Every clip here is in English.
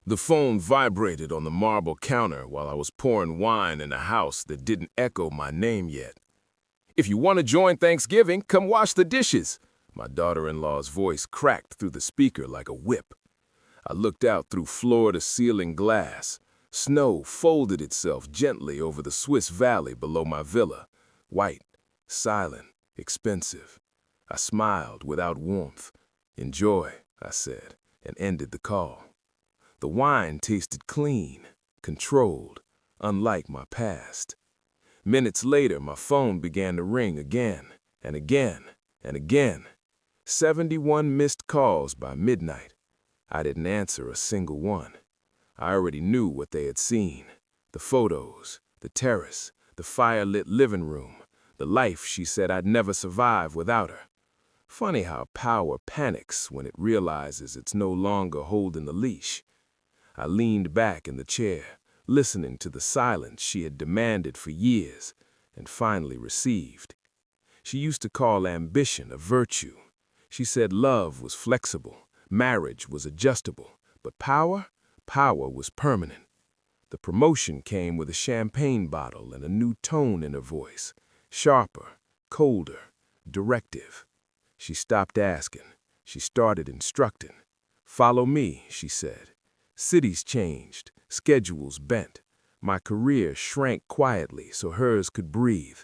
The phone vibrated on the marble counter while I was pouring wine in a house that didn't echo my name yet. "If you want to join Thanksgiving, come wash the dishes." My daughter-in-law's voice cracked through the speaker like a whip. I looked out through floor-to-ceiling glass. Snow folded itself gently over the Swiss Valley below my villa, white, silent, expensive. I smiled without warmth. "Enjoy," I said, and ended the call. The wine tasted clean, controlled, unlike my past. Minutes later, my phone began to ring again, and again, and again. 71 missed calls by midnight. I didn't answer a single one. I already knew what they had seen. The photos, the terrace, the fire-lit living room, the life she said I'd never survive without her. Funny how power panics when it realizes it's no longer holding the leash. I leaned back in the chair, listening to the silence she had demanded for years, and finally received. She used to call ambition a virtue. She said love was flexible, marriage was adjustable, but power was permanent. The promotion came with a champagne bottle and a new tone in her voice, sharper, colder, directive. She stopped asking. She started instructing. "Follow me," she said. Cities changed, schedules bent. My career shrank quietly so hers could breathe.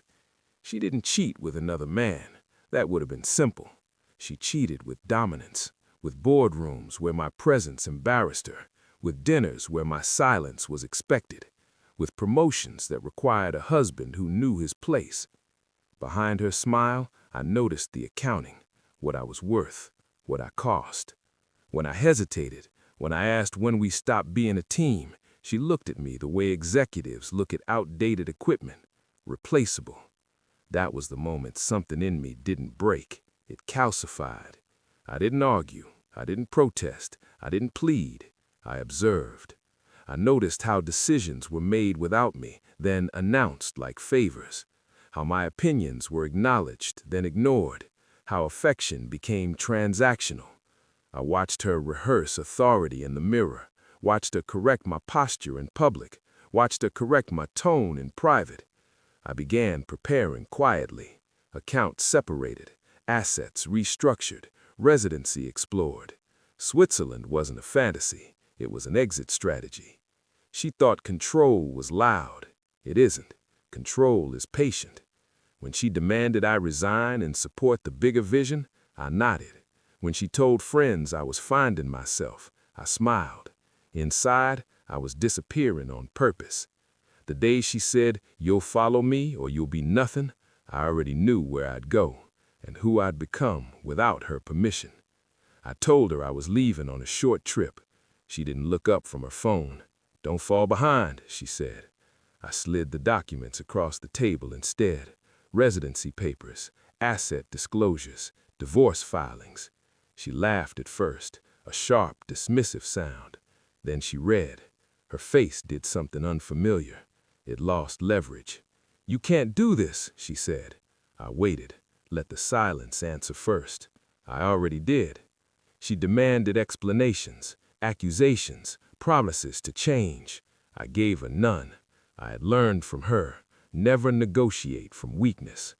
She didn't cheat with another man. That would have been simple. She cheated with dominance, with boardrooms where my presence embarrassed her, with dinners where my silence was expected, with promotions that required a husband who knew his place. Behind her smile, I noticed the accounting, what I was worth, what I cost. When I hesitated, when I asked when we stopped being a team, she looked at me the way executives look at outdated equipment, replaceable. That was the moment something in me didn't break. It calcified. I didn't argue. I didn't protest. I didn't plead. I observed. I noticed how decisions were made without me, then announced like favors. How my opinions were acknowledged, then ignored. How affection became transactional. I watched her rehearse authority in the mirror, watched her correct my posture in public, watched her correct my tone in private. I began preparing quietly, accounts separated, assets restructured, residency explored. Switzerland wasn't a fantasy, it was an exit strategy. She thought control was loud. It isn't. Control is patient. When she demanded I resign and support the bigger vision, I nodded. When she told friends I was finding myself, I smiled. Inside, I was disappearing on purpose. The day she said, "You'll follow me or you'll be nothing," I already knew where I'd go and who I'd become without her permission. I told her I was leaving on a short trip. She didn't look up from her phone. "Don't fall behind," she said. I slid the documents across the table instead. Residency papers, asset disclosures, divorce filings. She laughed at first, a sharp, dismissive sound. Then she read. Her face did something unfamiliar. It lost leverage. "You can't do this," she said. I waited, let the silence answer first. I already did. She demanded explanations, accusations, promises to change. I gave her none. I had learned from her, never negotiate from weakness.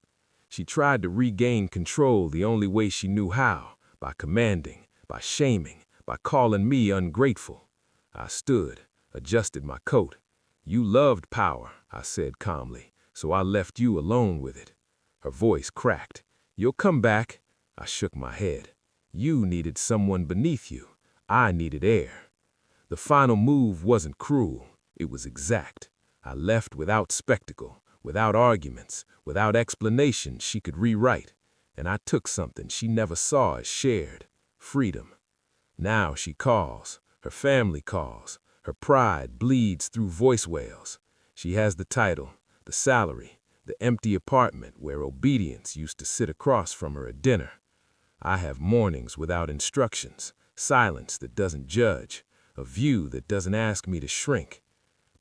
She tried to regain control the only way she knew how, by commanding, by shaming, by calling me ungrateful. I stood, adjusted my coat. "You loved power," I said calmly, "so I left you alone with it." Her voice cracked. "You'll come back." I shook my head. "You needed someone beneath you. I needed air." The final move wasn't cruel. It was exact. I left without spectacle, without arguments, without explanations she could rewrite. And I took something she never saw as shared: freedom. Now she calls. Her family calls. Her pride bleeds through voice wails. She has the title, the salary, the empty apartment where obedience used to sit across from her at dinner. I have mornings without instructions, silence that doesn't judge, a view that doesn't ask me to shrink.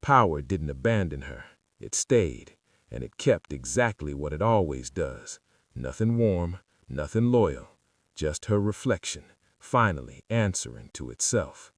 Power didn't abandon her. It stayed, and it kept exactly what it always does. Nothing warm, nothing loyal, just her reflection, finally answering to itself.